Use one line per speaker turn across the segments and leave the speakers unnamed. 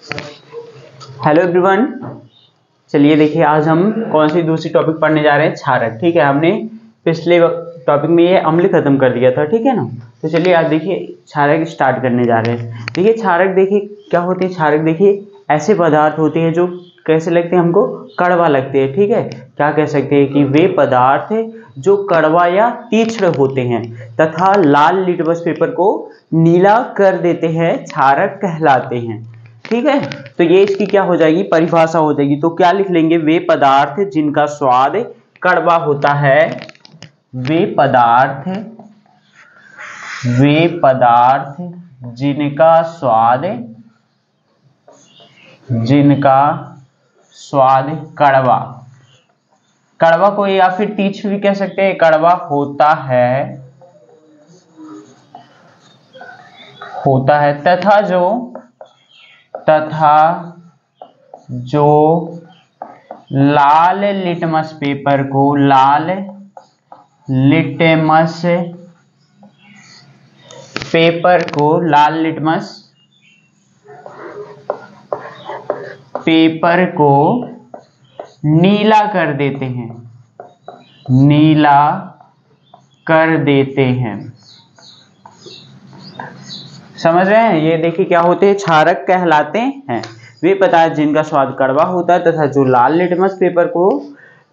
Hello everyone, चलिए देखिए आज हम कौन सी दूसरी टॉपिक पढ़ने जा रहे हैं, क्षारक। ठीक है, हमने पिछले टॉपिक में ये अम्ल खत्म कर दिया था, ठीक है ना। तो चलिए आज देखिए क्षारक स्टार्ट करने जा रहे हैं। देखिए क्षारक देखिए क्या होते हैं। क्षारक देखिए ऐसे पदार्थ होते हैं जो कैसे लगते हैं हमको, कड़वा लगते हैं। ठीक है, क्या कह सकते हैं कि वे पदार्थ जो कड़वा या तीक्ष्ण होते हैं तथा लाल लिटमस पेपर को नीला कर देते हैं, क्षारक कहलाते हैं। ठीक है, तो ये इसकी क्या हो जाएगी, परिभाषा हो जाएगी। तो क्या लिख लेंगे, वे पदार्थ जिनका स्वाद कड़वा होता है, वे पदार्थ जिनका स्वाद कड़वा को या फिर तीक्ष्ण भी कह सकते हैं, कड़वा होता है तथा जो लाल लिटमस पेपर को नीला कर देते हैं, समझ रहे हैं। ये देखिए क्या होते हैं, क्षारक कहलाते हैं वे पदार्थ जिनका स्वाद कड़वा होता है तथा जो लाल लिटमस पेपर को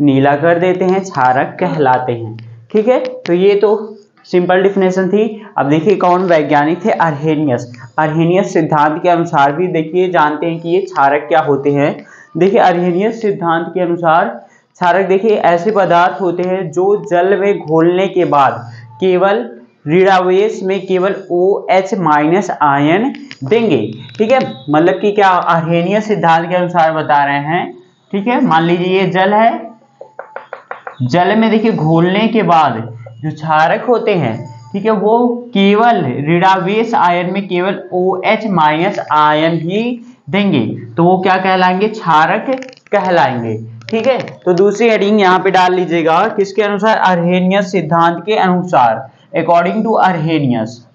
नीला कर देते हैं, क्षारक कहलाते हैं। ठीक है, तो ये तो सिंपल डिफिनेशन थी। अब देखिए कौन वैज्ञानिक थे, अर्हेनियस सिद्धांत के अनुसार भी देखिए जानते हैं कि ये क्षारक क्या होते हैं। देखिए अर्हेनियस सिद्धांत के अनुसार क्षारक देखिए ऐसे पदार्थ होते हैं जो जल में घोलने के बाद केवल ऋणावेश में केवल OH- आयन देंगे। ठीक है, मतलब कि क्या अर्हेनियस सिद्धांत के अनुसार बता रहे हैं। ठीक है, मान लीजिए ये जल है, जल में देखिए घोलने के बाद जो क्षारक होते हैं, ठीक है, वो केवल ऋणावेश आयन में केवल OH- आयन ही देंगे, तो वो क्या कहलाएंगे, क्षारक कहलाएंगे। ठीक है, तो दूसरी हेडिंग यहाँ पे डाल लीजिएगा, किसके अनुसार, अर्हेनियस सिद्धांत के अनुसार, अकॉर्डिंग टू अर्हेनियस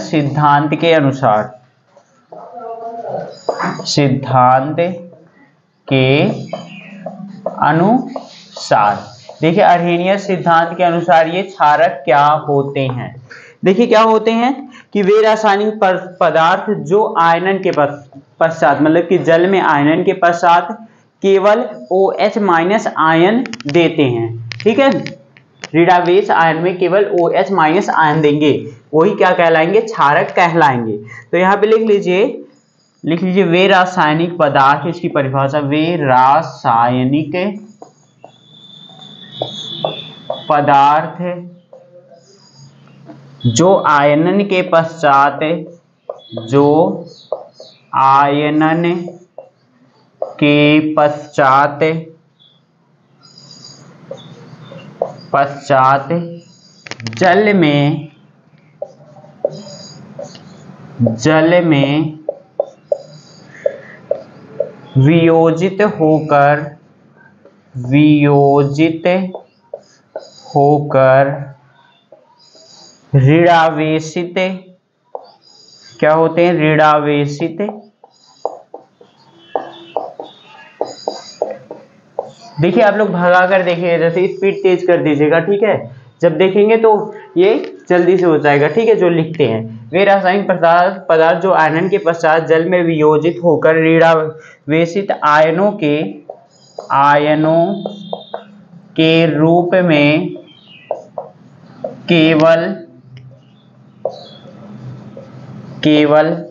सिद्धांत के अनुसार, देखिए अर्हेनियस सिद्धांत के अनुसार ये क्षारक क्या होते हैं। देखिए क्या होते हैं कि वे रासायनिक पदार्थ जो आयनन के पश्चात, मतलब कि जल में आयनन के पश्चात केवल OH- आयन देते हैं। ठीक है, ऋणावेश आयन में केवल OH- आयन देंगे, वही क्या कहलाएंगे, क्षारक कहलाएंगे। तो यहाँ पे लिख लीजिए वे रासायनिक पदार्थ, इसकी परिभाषा, वे रासायनिक पदार्थ जो आयनन के पश्चात जल में वियोजित होकर ऋणावेशित, क्या होते हैं, ऋणावेशित देखिए आप लोग भगा कर देखिए, जैसे स्पीड तेज कर दीजिएगा। ठीक है, जब देखेंगे तो ये जल्दी से हो जाएगा। ठीक है, जो लिखते हैं, वे रासायनिक पदार्थ जो आयनन के पश्चात जल में वियोजित होकर ऋणावेशित आयनों के रूप में केवल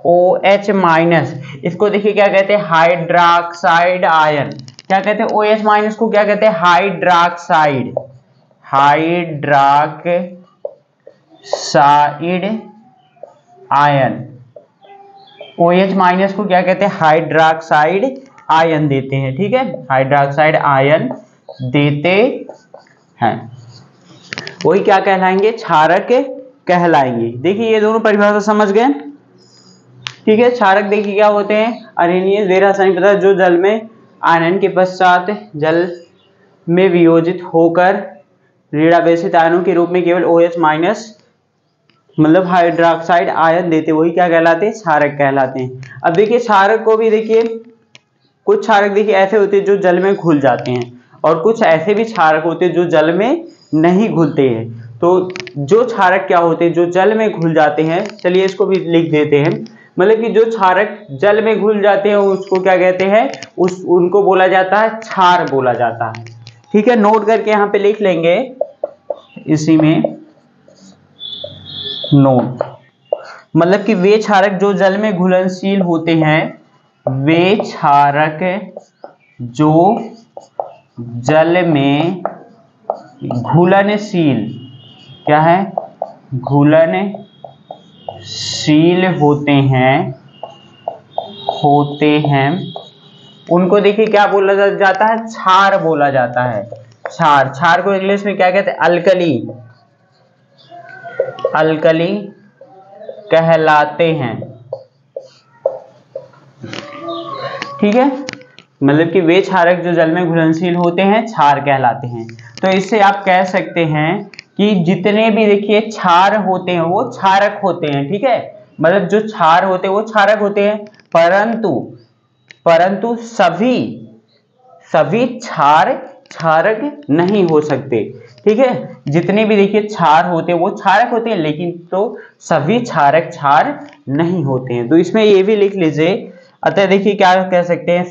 OH-, इसको देखिए क्या कहते हैं, हाइड्रॉक्साइड आयन। क्या कहते हैं, OH- को क्या कहते हैं, हाइड्रॉक्साइड आयन। OH- को क्या कहते हैं, हाइड्रॉक्साइड आयन देते हैं। ठीक है, हाइड्रॉक्साइड आयन देते हैं, वही क्या कहलाएंगे, क्षारक कहलाएंगे। देखिए ये दोनों परिभाषा समझ गए। ठीक है, क्षारक देखिए क्या होते हैं, अर्हेनियस वे रासायनिक पदार्थ जो जल में आयनन के पश्चात जल में वियोजित होकर ऋणावेशित आयनों के रूप में केवल OH माइनस मतलब हाइड्रोक्साइड आयन देते, वही क्या कहलाते हैं, क्षारक कहलाते हैं। अब देखिए क्षारक को भी देखिए, कुछ क्षारक देखिए ऐसे होते हैं जो जल में घुल जाते हैं, और कुछ ऐसे भी क्षारक होते हैं जो जल में नहीं घुलते हैं। तो जो क्षारक क्या होते हैं, जो जल में घुल जाते हैं, चलिए इसको भी लिख देते हैं। मतलब कि जो क्षारक जल में घुल जाते हैं उसको क्या कहते हैं, उनको बोला जाता है क्षार बोला जाता है। ठीक है, नोट करके यहाँ पे लिख लेंगे, इसी में नोट। मतलब कि वे क्षारक जो जल में घुलनशील होते हैं, वे क्षारक जो जल में घुलनशील, क्या है, घुलनशील होते हैं, उनको देखिए क्या बोला जाता है, क्षार बोला जाता है। क्षार को इंग्लिश में क्या कहते हैं, अल्कली कहलाते हैं। ठीक है, मतलब कि वे क्षारक जो जल में घुलनशील होते हैं क्षार कहलाते हैं। तो इससे आप कह सकते हैं कि जितने भी देखिए क्षार होते हैं वो क्षारक होते हैं। ठीक है, मतलब जो क्षार होते हैं वो क्षारक होते हैं, परंतु सभी क्षारक नहीं हो सकते। ठीक है, जितने भी देखिए क्षार होते हैं वो क्षारक होते हैं, लेकिन तो सभी क्षारक क्षार नहीं होते हैं। तो इसमें ये भी लिख लीजिए, अतः देखिए क्या कह सकते हैं,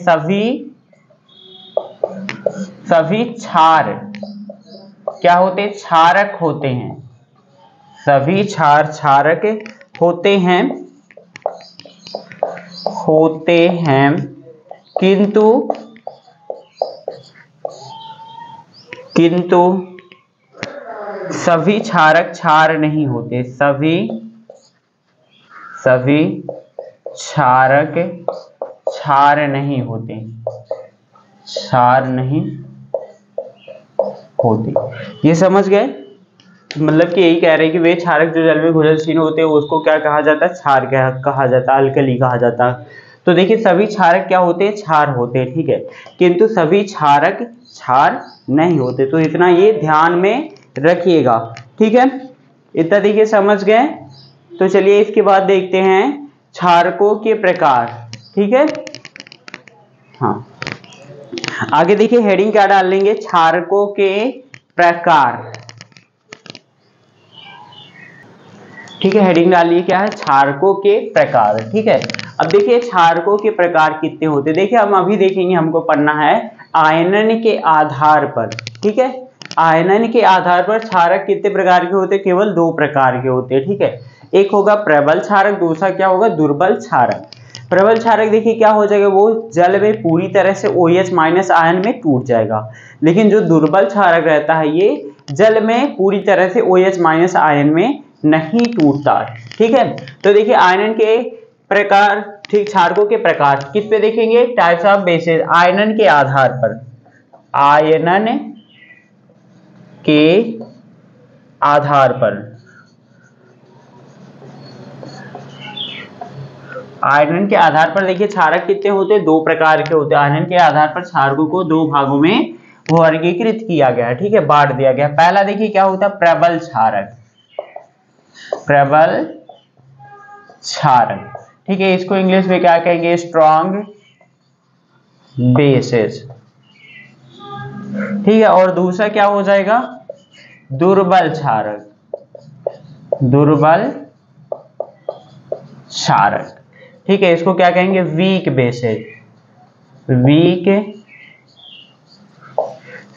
सभी क्षार क्या होते हैं, क्षारक होते हैं। सभी क्षार क्षारक होते हैं, किंतु सभी क्षारक क्षार नहीं होते। सभी क्षारक क्षार नहीं होते, ये समझ गए। मतलब कि यही कह रहे हैं कि वे क्षारक जो जल में घुलनशील होते हैं उसको क्या कहा जाता है, क्षार कहा जाता है, अल्कली कहा जाता है। तो देखिए सभी क्षारक क्या होते हैं, क्षार होते हैं। ठीक है, किंतु सभी क्षारक क्षार नहीं होते। तो इतना ये ध्यान में रखिएगा। ठीक है, इतना देखिए समझ गए। तो चलिए इसके बाद देखते हैं क्षारकों के प्रकार। ठीक है, हाँ, आगे देखिए हेडिंग क्या डाल लेंगे, क्षारकों के प्रकार। ठीक है, हेडिंग डालिए क्या है, क्षारकों के प्रकार। ठीक है, अब देखिए क्षारकों के प्रकार कितने होते हैं। देखिए हम अभी देखेंगे, हमको पढ़ना है आयनन के आधार पर। ठीक है, आयनन के आधार पर क्षारक कितने प्रकार के होते हैं, केवल 2 प्रकार के होते हैं। ठीक है, एक होगा प्रबल क्षारक, दूसरा क्या होगा, दुर्बल क्षारक। प्रबल क्षारक देखिए क्या हो जाएगा, वो जल में पूरी तरह से OH माइनस आयन में टूट जाएगा। लेकिन जो दुर्बल क्षारक रहता है ये जल में पूरी तरह से OH माइनस आयन में नहीं टूटता। ठीक है, तो देखिए आयनन के प्रकार, ठीक, क्षारकों के प्रकार किस पे देखेंगे, टाइप्स ऑफ बेसिस, आयनन के आधार पर। आयनन के आधार पर, आयनन के आधार पर देखिए क्षारक कितने होते हैं, 2 प्रकार के होते हैं। आयनन के आधार पर क्षारकों को 2 भागों में वर्गीकृत किया गया है। ठीक है, बांट दिया गया। पहला देखिए क्या होता है, प्रबल क्षारक। प्रबल क्षारक, ठीक है, इसको इंग्लिश में क्या कहेंगे, स्ट्रॉन्ग बेसिस। ठीक है, और दूसरा क्या हो जाएगा, दुर्बल क्षारक। दुर्बल क्षारक, ठीक है, इसको क्या कहेंगे, वीक बेसिस। वीक,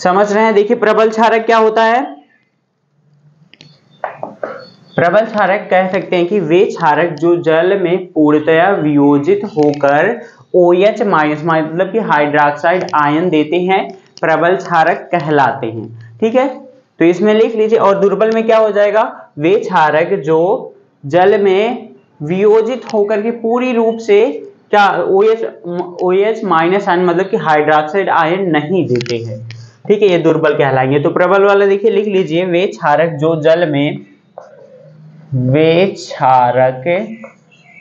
समझ रहे हैं। देखिए प्रबल क्षारक क्या होता है, प्रबल क्षारक कह सकते हैं कि वे क्षारक जो जल में पूर्णतया वियोजित होकर OH माइनस मतलब कि हाइड्रोक्साइड आयन देते हैं, प्रबल क्षारक कहलाते हैं। ठीक है, तो इसमें लिख लीजिए। और दुर्बल में क्या हो जाएगा, वे क्षारक जो जल में वियोजित होकर के पूरी रूप से क्या OH माइनस आयन मतलब कि हाइड्रोक्साइड आयन नहीं देते हैं। ठीक है, ये दुर्बल कहलाएंगे। तो प्रबल वाला देखिए लिख लीजिए, वे क्षारक जो जल में, वे क्षारक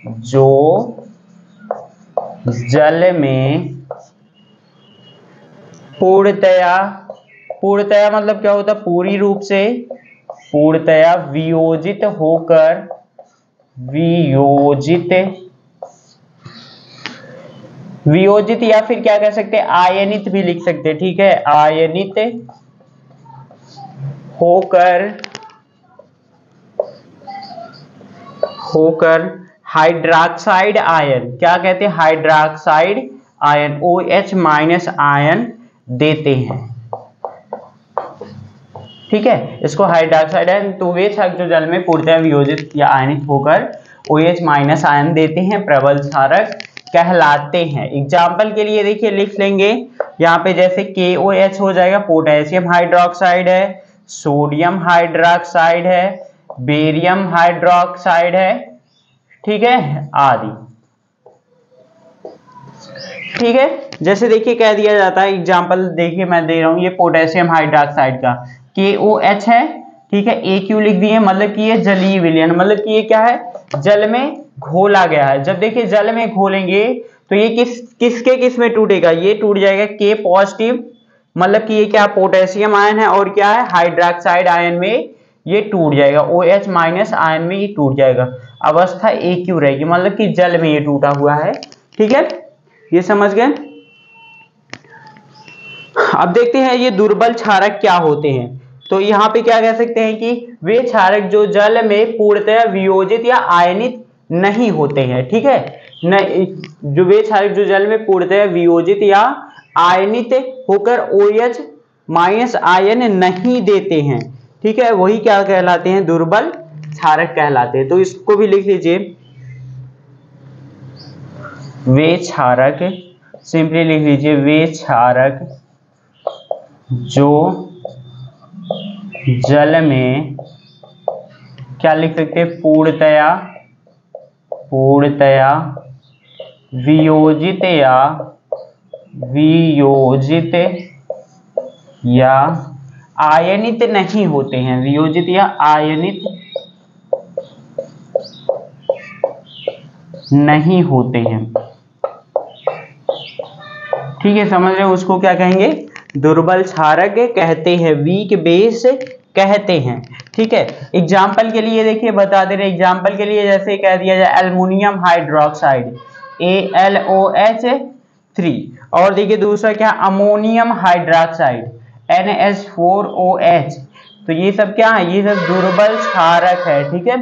जो जल में पूर्णतया पूर्णतया मतलब क्या होता है, पूरी रूप से, पूर्णतया वियोजित होकर, वियोजित या फिर क्या कह सकते हैं, आयनित भी लिख सकते हैं, ठीक है, आयनित होकर हाइड्रोक्साइड आयन, क्या कहते हैं, hydroxide ion, OH minus ion देते हैं, ठीक है, इसको हाइड्रोक्साइड आयन। तो वे क्षारक जो जल में पूर्णतः वियोजित या आयनित होकर OH माइनस आयन देते हैं, प्रबल क्षारक कहलाते हैं। एग्जाम्पल के लिए देखिए लिख लेंगे यहाँ पे, जैसे KOH हो जाएगा, पोटेशियम हाइड्रोक्साइड है, सोडियम हाइड्रोक्साइड है, बेरियम हाइड्रोक्साइड है, ठीक है, आदि, ठीक है। जैसे देखिए कह दिया जाता है, एग्जाम्पल देखिए मैं दे रहा हूं, ये पोटेशियम हाइड्रोक्साइड का KOH है, ठीक है, AQ लिख दिए, मतलब कि ये जलीय विलयन, मतलब कि ये क्या है, जल में घोला गया है। जब देखिए जल में घोलेंगे तो ये किस में टूटेगा, ये टूट जाएगा K पॉजिटिव, मतलब कि ये क्या पोटेशियम आयन है, और क्या है, हाइड्रोक्साइड आयन में ये टूट जाएगा, OH माइनस आयन में ये टूट जाएगा, अवस्था AQ रहेगी, मतलब कि जल में ये टूटा हुआ है, ठीक है, ये समझ गए। अब देखते हैं ये दुर्बल क्षारक क्या होते हैं। तो यहाँ पे क्या कह सकते हैं कि वे क्षारक जो जल में पूर्णतः वियोजित या आयनित नहीं होते हैं, ठीक है, जो वे क्षारक जो जल में पूर्णतः वियोजित या आयनित होकर OH माइनस आयन नहीं देते हैं, ठीक है, वही क्या कहलाते हैं, दुर्बल क्षारक कहलाते हैं। तो इसको भी लिख लीजिए, वे क्षारक, सिंपली लिख लीजिए, वे क्षारक जो जल में, क्या लिख सकते हैं, पूर्णतया वियोजित या आयनित नहीं होते हैं, वियोजित या आयनित नहीं होते हैं, ठीक है, समझ रहे हो, उसको क्या कहेंगे, दुर्बल क्षारक कहते हैं, वीक बेस कहते हैं, ठीक है। एग्जाम्पल के लिए देखिए बता दे रहे, एग्जाम्पल के लिए जैसे कह दिया जाए एल्युमिनियम हाइड्रोक्साइड AlOH3, और देखिए दूसरा क्या, अमोनियम हाइड्रोक्साइड NH4OH, तो ये सब क्या है, ये सब दुर्बल क्षारक है, ठीक है,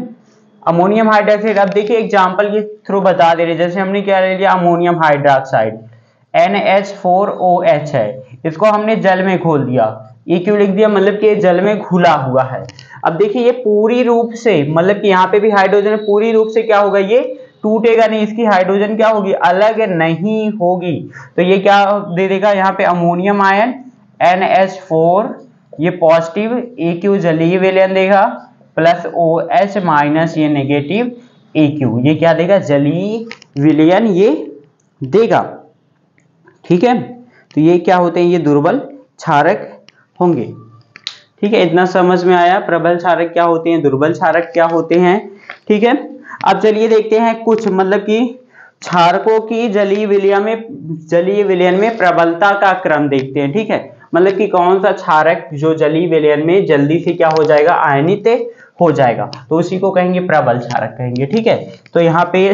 अमोनियम हाइड्रोक्साइड। अब देखिए एग्जाम्पल के थ्रू बता दे रहे, जैसे हमने क्या ले लिया, अमोनियम हाइड्रोक्साइड NH4OH है, इसको हमने जल में घोल दिया, ये क्यों लिख दिया, मतलब कि ये जल में घुला हुआ है। अब देखिए ये पूरी रूप से, मतलब कि यहाँ पे भी हाइड्रोजन पूरी रूप से क्या होगा, ये टूटेगा नहीं, इसकी हाइड्रोजन क्या होगी, अलग नहीं होगी, तो ये क्या दे देगा, यहाँ पे अमोनियम आयन NH4, ये पॉजिटिव, AQ जलीय विलयन देगा, प्लस OH माइनस ये नेगेटिव AQ, ये क्या देगा, जलीय विलयन ये देगा, ठीक है। तो ये क्या होते हैं, ये दुर्बल क्षारक होंगे, ठीक है, इतना समझ में आया, प्रबल क्षारक क्या होते हैं, दुर्बल क्षारक क्या होते हैं, ठीक है। अब चलिए देखते हैं कुछ, मतलब कि क्षारकों की जलीय विलयन में प्रबलता का क्रम देखते हैं, ठीक है, मतलब कि कौन सा क्षारक जो जलीय विलयन में जल्दी से क्या हो जाएगा, आयनित हो जाएगा, तो उसी को कहेंगे प्रबल क्षारक कहेंगे, ठीक है। तो यहाँ पे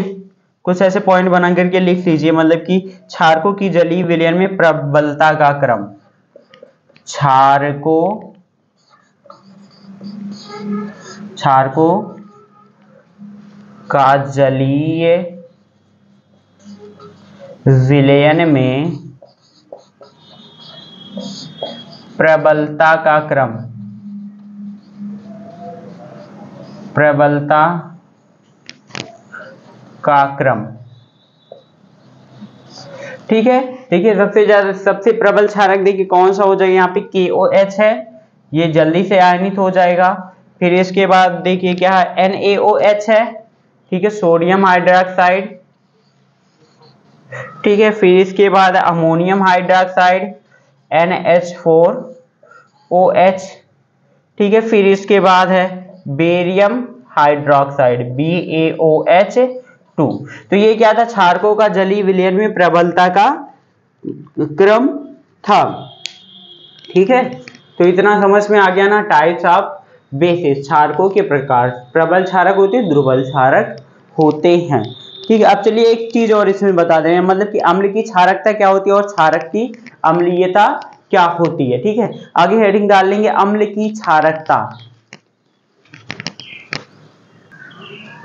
कुछ ऐसे पॉइंट बना करके लिख लीजिए, मतलब कि क्षारकों की जलीय विलयन में प्रबलता का क्रम, क्षारकों का जलीय विलयन में प्रबलता का क्रम, ठीक है। देखिए सबसे प्रबल क्षारक देखिए कौन सा हो जाएगा, यहाँ पे KOH है, ये जल्दी से आयनित हो जाएगा, फिर इसके बाद देखिए क्या है, NaOH है, ठीक है, सोडियम हाइड्रोक्साइड, ठीक है, फिर इसके बाद अमोनियम हाइड्रोक्साइड NH4OH, ठीक है, फिर इसके बाद है बेरियम हाइड्रोक्साइड BaOH2। तो ये क्या था, क्षारकों का जलीय विलयन में प्रबलता का क्रम था, ठीक है। तो इतना समझ में आ गया ना, टाइप्स ऑफ बेसिस, क्षारकों के प्रकार। प्रबल क्षारक होते हैं, दुर्बल क्षारक होते हैं। ठीक है, अब चलिए एक चीज और इसमें बता दें, मतलब कि अम्ल की क्षारकता क्या होती है और क्षारक की अम्लीयता क्या होती है। ठीक है, आगे हेडिंग डाल लेंगे अम्ल की क्षारकता।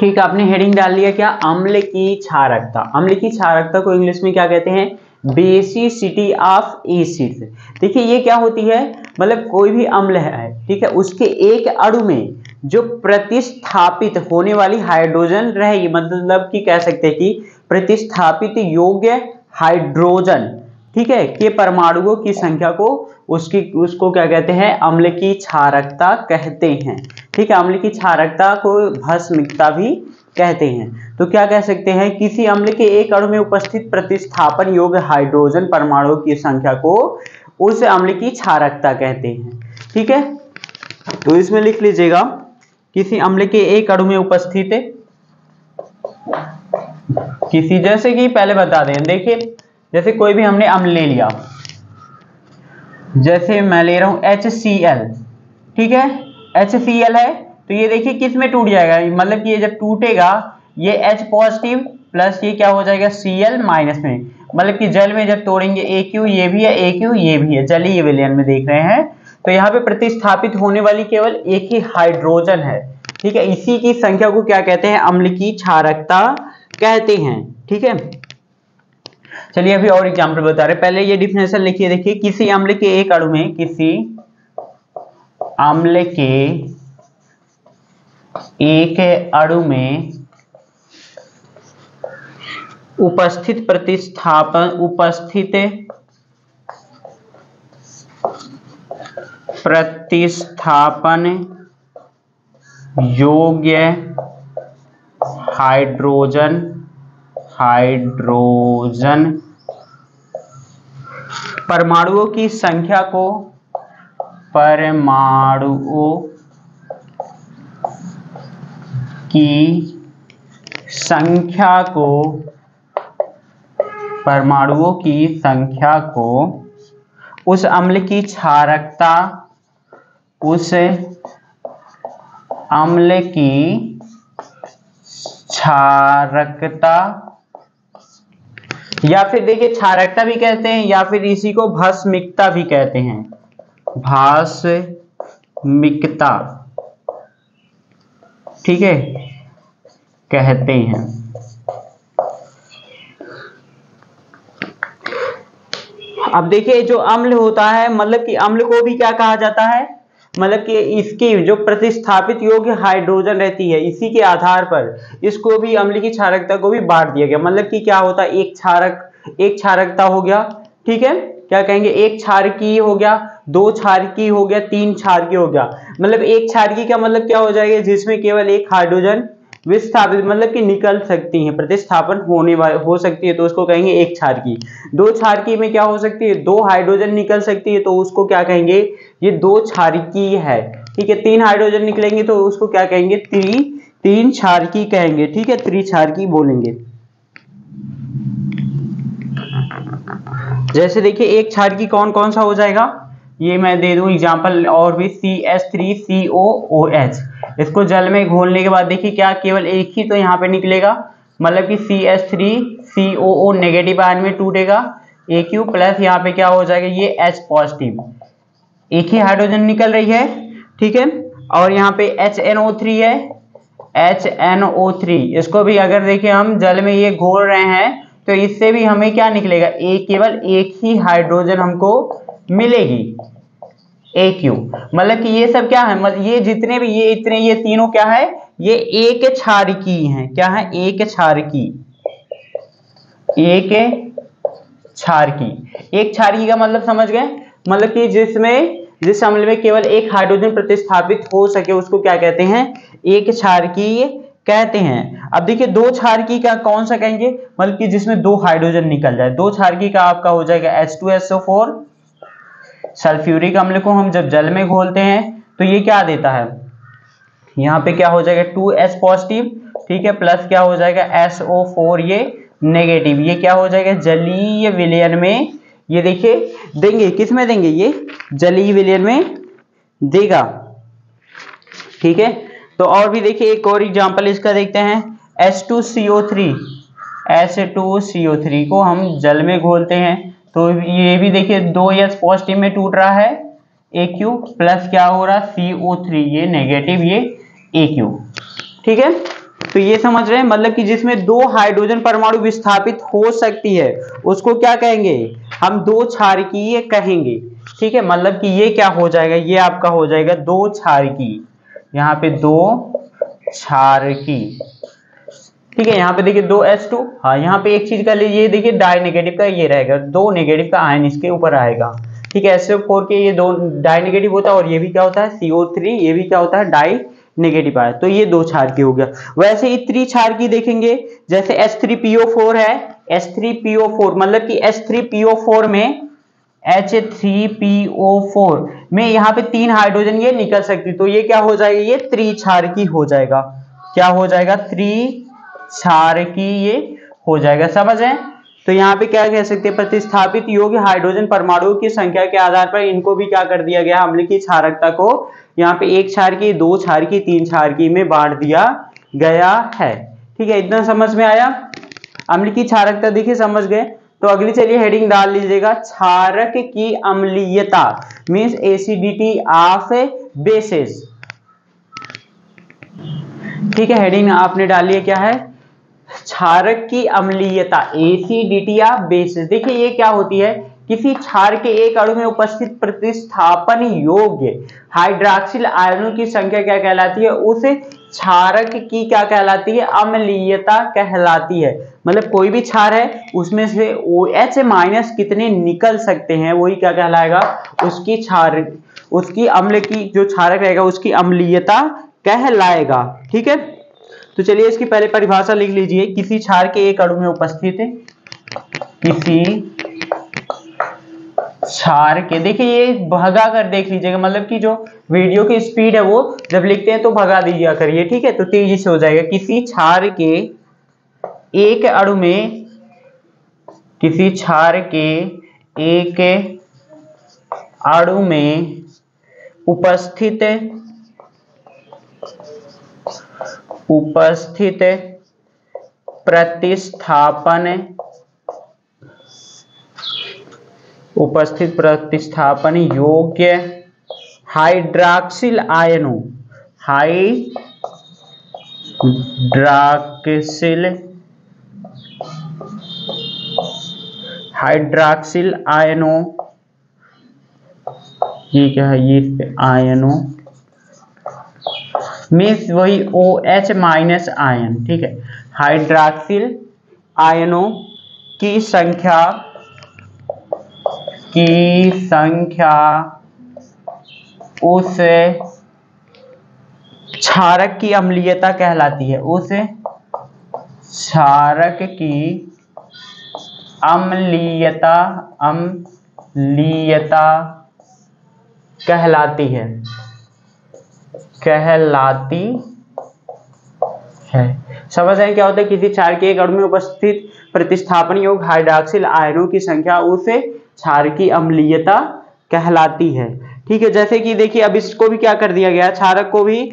ठीक है, आपने हेडिंग डाल लिया क्या, अम्ल की क्षारकता। अम्ल की क्षारकता को इंग्लिश में क्या कहते हैं, बेसिसिटी ऑफ एसिड। देखिए ये क्या होती है, मतलब कोई भी अम्ल है, ठीक है, उसके एक अणु में जो प्रतिस्थापित होने वाली हाइड्रोजन रहेगी, मतलब कि कह सकते हैं कि प्रतिस्थापित योग्य हाइड्रोजन, ठीक है, के परमाणुओं की संख्या को उसको क्या कहते हैं, अम्ल की क्षारकता कहते हैं। ठीक है, अम्ल की क्षारकता को भस्मिकता भी कहते हैं। तो क्या कह सकते हैं, किसी अम्ल के एक अणु में उपस्थित प्रतिस्थापन योग्य हाइड्रोजन परमाणुओं की संख्या को उस अम्ल की क्षारकता कहते हैं। ठीक है, तो इसमें लिख लीजिएगा, किसी अम्ल के एक अणु में उपस्थित किसी, जैसे कि पहले बता दें, देखिए जैसे कोई भी हमने अम्ल ले लिया, जैसे मैं ले रहा हूं HCl, ठीक है, HCl है, तो ये देखिए किस में टूट जाएगा, मतलब कि ये जब टूटेगा ये H पॉजिटिव प्लस ये क्या हो जाएगा Cl माइनस में, मतलब कि जल में जब तोड़ेंगे AQ ये भी है, AQ ये भी है, जलीय विलयन में देख रहे हैं। तो यहाँ पे प्रतिस्थापित होने वाली केवल एक ही हाइड्रोजन है। ठीक है, इसी की संख्या को क्या कहते हैं, अम्ल की क्षारकता कहते हैं। ठीक है, चलिए अभी और एग्जाम्पल बता रहे, पहले ये डिफिनेशन लिखिए। देखिए किसी अम्ल के एक अणु में, किसी अम्ल के एक अणु में उपस्थित प्रतिस्थापन योग्य हाइड्रोजन परमाणुओं की संख्या को उस अम्ल की क्षारकता या फिर देखिए क्षारकता भी कहते हैं, या फिर इसी को भस्मिकता भी कहते हैं, भस्मिकता, ठीक है, कहते हैं। अब देखिए जो अम्ल होता है, मतलब कि अम्ल को भी क्या कहा जाता है, मतलब कि इसकी जो प्रतिस्थापित योग्य हाइड्रोजन रहती है, इसी के आधार पर इसको भी, अम्ल की क्षारकता को भी बांट दिया गया। मतलब कि क्या होता है, एक क्षारकता हो गया, ठीक है, क्या कहेंगे, एक क्षारकीय हो गया, दो क्षारकीय हो गया, तीन क्षारकीय हो गया। मतलब एक क्षारकीय का मतलब क्या हो जाएगा, जिसमें केवल एक हाइड्रोजन विस्थापित, मतलब कि निकल सकती है, प्रतिस्थापन हो सकती है, तो उसको कहेंगे एक क्षारकीय। दो क्षारकीय में क्या हो सकती है, दो हाइड्रोजन निकल सकती है, तो उसको क्या कहेंगे, ये दो क्षारकीय है। ठीक है, तीन हाइड्रोजन निकलेंगे तो उसको क्या कहेंगे, तीन क्षारकीय कहेंगे। ठीक है, त्रिक्षारकीय बोलेंगे। जैसे देखिए एक क्षारकीय कौन कौन सा हो जाएगा, ये मैं दे दूं एग्जांपल और भी, CH3COOH, इसको जल में घोलने के बाद देखिए क्या, केवल एक ही तो यहाँ पे निकलेगा, मतलब कि CH3COO नेगेटिव आयन में टूटेगा, AQ प्लस यहाँ पे क्या हो जाएगा, ये H पॉजिटिव, एक ही हाइड्रोजन निकल रही है। ठीक है, और यहाँ पे HNO3 है, HNO3, इसको भी अगर देखिए हम जल में ये घोल रहे हैं तो इससे भी हमें क्या निकलेगा, केवल एक ही हाइड्रोजन हमको मिलेगी, AQ। मतलब कि ये सब क्या है, मतलब ये जितने भी ये तीनों क्या है, ये एक क्षारकीय हैं। क्या है, एक क्षारकीय। एक क्षारकीय का मतलब समझ गए, मतलब कि जिस अम्ल में केवल एक हाइड्रोजन प्रतिस्थापित हो सके उसको क्या कहते हैं, एक क्षारकीय कहते हैं। अब देखिए दो क्षारकीय का कौन सा कहेंगे, मतलब कि जिसमें दो हाइड्रोजन निकल जाए, दो क्षारकीय का आपका हो जाएगा H2SO4। सल्फ्यूरिक अम्ल को हम जब जल में घोलते हैं तो ये क्या देता है, यहाँ पे क्या हो जाएगा 2H पॉजिटिव, ठीक है, प्लस क्या हो जाएगा SO4 ये नेगेटिव, ये क्या हो जाएगा जलीय विलयन में, ये देखिए देंगे, किस में देंगे, ये जलीय विलयन में देगा। ठीक है, तो और भी देखिए एक और एग्जांपल इसका देखते हैं। H2CO3 H2CO3 को हम जल में घोलते हैं तो ये भी देखिए 2H पॉजिटिव में टूट रहा है AQ प्लस क्या हो रहा है CO3, ये नेगेटिव ये AQ। ठीक है, तो ये समझ रहे हैं, मतलब कि जिसमें दो हाइड्रोजन परमाणु विस्थापित हो सकती है उसको क्या कहेंगे, हम दो क्षारकीय कहेंगे। ठीक है, मतलब कि ये क्या हो जाएगा, ये आपका हो जाएगा दो क्षारकीय, यहाँ पे दो क्षारकी। ठीक है, यहाँ पे देखिए दो H2, हाँ यहाँ पे एक चीज का लीजिए, देखिए डाई नेगेटिव का ये रहेगा, दो नेगेटिव का आयन इसके ऊपर आएगा। ठीक है, SO4 के ये दो डाई नेगेटिव होता है और ये भी क्या होता है CO3, ये भी क्या होता है डाई नेगेटिव आया, तो ये दो क्षारकी हो गया। वैसे ही त्रिक्षारकी देखेंगे, जैसे H3PO4 है, H3PO4 मतलब कि H3PO4 में H3PO4 में यहाँ पे 3 हाइड्रोजन ये निकल सकती, तो ये क्या हो जाएगा, ये त्रिक्षारकी हो जाएगा। क्या हो जाएगा, त्रिक्षारकी ये हो जाएगा। समझ रहे हैं, तो यहाँ पे क्या कह सकते हैं, प्रतिस्थापित योग्य हाइड्रोजन परमाणुओं की संख्या के आधार पर इनको भी क्या कर दिया गया, अम्ल की क्षारकता को यहाँ पे एक क्षारकी, दो क्षारकी, तीन क्षारकी में बांट दिया गया है। ठीक है, इतना समझ में आया। अम्ल की क्षारकता देखिए समझ गए, तो अगली चलिए हेडिंग डाल लीजिएगा, क्षारक की अम्लीयता मींस एसिडिटी ऑफ बेसेस। ठीक है, हेडिंग आपने डाली है क्या है, क्षारक की अम्लीयता एसिडिटी ऑफ बेसेस। देखिए ये क्या होती है, किसी क्षार के एक अणु में उपस्थित प्रतिस्थापन योग्य हाइड्रॉक्सिल आयनों की संख्या क्या कहलाती है, उस क्षारक की क्या कहलाती है, अम्लीयता कहलाती है। मतलब कोई भी क्षार है उसमें से OH माइनस कितने निकल सकते हैं, वही क्या कहलाएगा, उसकी क्षार, उसकी अम्ल की जो क्षारक रहेगा उसकी अम्लीयता कहलाएगा। ठीक है, तो चलिए इसकी पहले परिभाषा लिख लीजिए, किसी क्षार के एक अणु में उपस्थित है, किसी क्षार के, देखिए ये भगा कर देख लीजिएगा, मतलब कि जो वीडियो की स्पीड है वो जब लिखते हैं तो भगा दीजिए करिए। ठीक है, तो तेजी से हो जाएगा, किसी क्षार के एक अणु में, किसी क्षार के एक अणु में उपस्थित प्रतिस्थापन योग्य हाइड्रॉक्सिल आयनों, हाइड्रॉक्सिल आयनों, ये क्या है, ये आयनों मीन्स वही OH माइनस आयन। ठीक है, हाइड्रॉक्सिल आयनों की संख्या उस क्षारक की अम्लीयता कहलाती है, उस क्षारक की अम्लीयता कहलाती है। समझ रहे हैं क्या होता है, किसी क्षार के एक अणु में उपस्थित प्रतिस्थापन योग्य हाइड्रॉक्सिल आयनों की संख्या उस क्षार की अम्लीयता कहलाती है। ठीक है, जैसे कि देखिए अब इसको भी क्या कर दिया गया, क्षारक को भी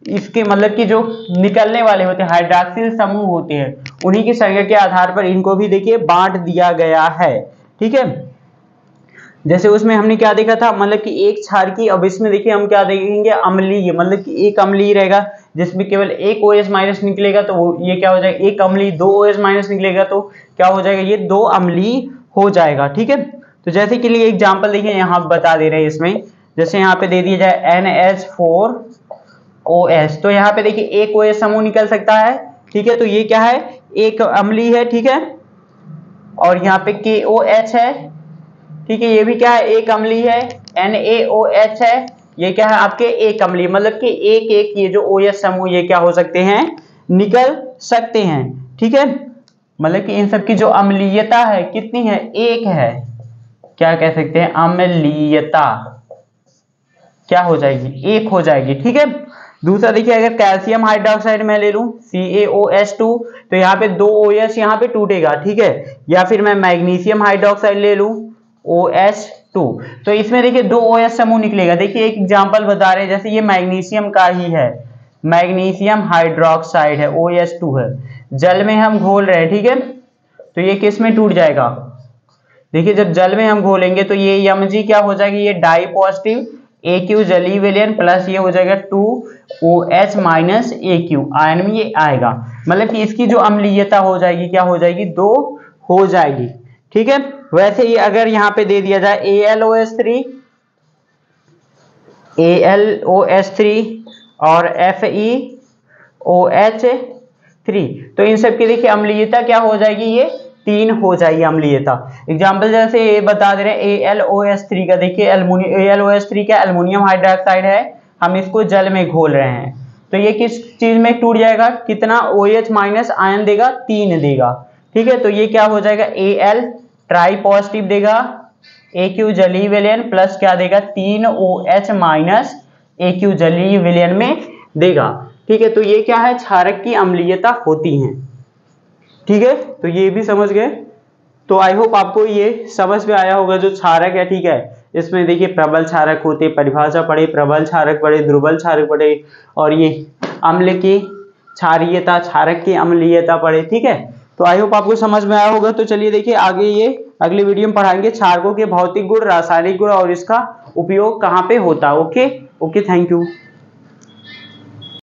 इसके मतलब कि जो निकलने वाले होते हैं हाइड्रॉक्सिल समूह होते हैं उन्हीं की संख्या के आधार पर इनको भी देखिए बांट दिया गया है। ठीक है, जैसे उसमें हमने क्या देखा था, मतलब कि एक क्षार की, अब इसमें देखिए हम क्या देखेंगे, अम्लीय, मतलब कि एक अम्लीय रहेगा जिसमें केवल एक OH माइनस निकलेगा, तो वो ये क्या हो जाएगा, एक अम्लीय, दो OH माइनस निकलेगा तो क्या हो जाएगा, ये दो अम्लीय हो जाएगा। ठीक है, तो जैसे कि लिए एग्जाम्पल देखिए यहाँ बता दे रहे हैं इसमें, जैसे यहाँ पे दे दिया जाए NH4OH, तो यहाँ पे देखिए एक OH समूह निकल सकता है। ठीक है, तो ये क्या है, एक अम्लीय है। ठीक है, और यहाँ पे KOH है। ठीक है, ये भी क्या है, एक अम्लीय है। NaOH है, ये क्या है आपके एक अम्लीय, मतलब कि एक एक ये जो OH समूह ये क्या हो सकते हैं, निकल सकते हैं। ठीक है, मतलब कि इन सब की जो अम्लीयता है कितनी है, एक है, क्या कह सकते हैं, अम्लीयता क्या हो जाएगी, एक हो जाएगी। ठीक है, दूसरा देखिए अगर कैल्शियम हाइड्रोक्साइड में ले लूं CaOH2, तो यहाँ पे दो OH यहाँ पे टूटेगा। ठीक है, या फिर मैं मैग्नीशियम हाइड्रोक्साइड ले लूं OH2 2। तो इसमें देखिए 2 OH समूह निकलेगा। देखिए एक एग्जांपल बता रहे हैं, जैसे ये मैग्नीशियम का ही है, मैग्नीशियम हाइड्रोक्साइड है, OH2 है, जल में हम घोल रहे हैं, ठीक है। तो ये किस में टूट जाएगा, देखिए जब जल में हम घोलेंगे तो ये Mg क्या हो जाएगी, ये डाई पॉजिटिव AQ जलीय विलयन प्लस ये हो जाएगा 2OH माइनस AQ आयन में ये आएगा। मतलब कि इसकी जो अम्लीयता हो जाएगी क्या हो जाएगी, 2 हो जाएगी, ठीक है। वैसे ही अगर यहाँ पे दे दिया जाए AlOH3 और FeOH3, तो इन सब की देखिए अम्लीयता क्या हो जाएगी, ये 3 हो जाएगी अम्लीयता। एग्जाम्पल जैसे ये बता दे रहे हैं AlOH3 का, देखिए AlOH3 क्या एल्युमिनियम हाइड्रोक्साइड है, हम इसको जल में घोल रहे हैं, तो ये किस चीज में टूट जाएगा, कितना OH माइनस आयन देगा, 3 देगा, ठीक है। तो ये क्या हो जाएगा, Al ट्राई पॉजिटिव देगा, AQ जलीय विलयन प्लस क्या देगा, 3OH माइनस AQ जलीय विलयन में देगा, ठीक है। तो ये क्या है, क्षारक की अम्लीयता होती है, ठीक है। तो ये भी समझ गए। तो आई होप आपको ये समझ में आया होगा जो क्षारक है, ठीक है। इसमें देखिए प्रबल क्षारक होते, परिभाषा पढ़े, प्रबल क्षारक पढ़े, दुर्बल क्षारक पढ़े, और ये अम्ल की क्षारीयता, क्षारक की अम्लीयता पढ़े, ठीक है। तो आई होप आपको समझ में आया होगा। तो चलिए देखिए आगे ये अगले वीडियो में पढ़ाएंगे क्षारकों के भौतिक गुण, रासायनिक गुण और इसका उपयोग कहाँ पे होता है। Okay, thank you.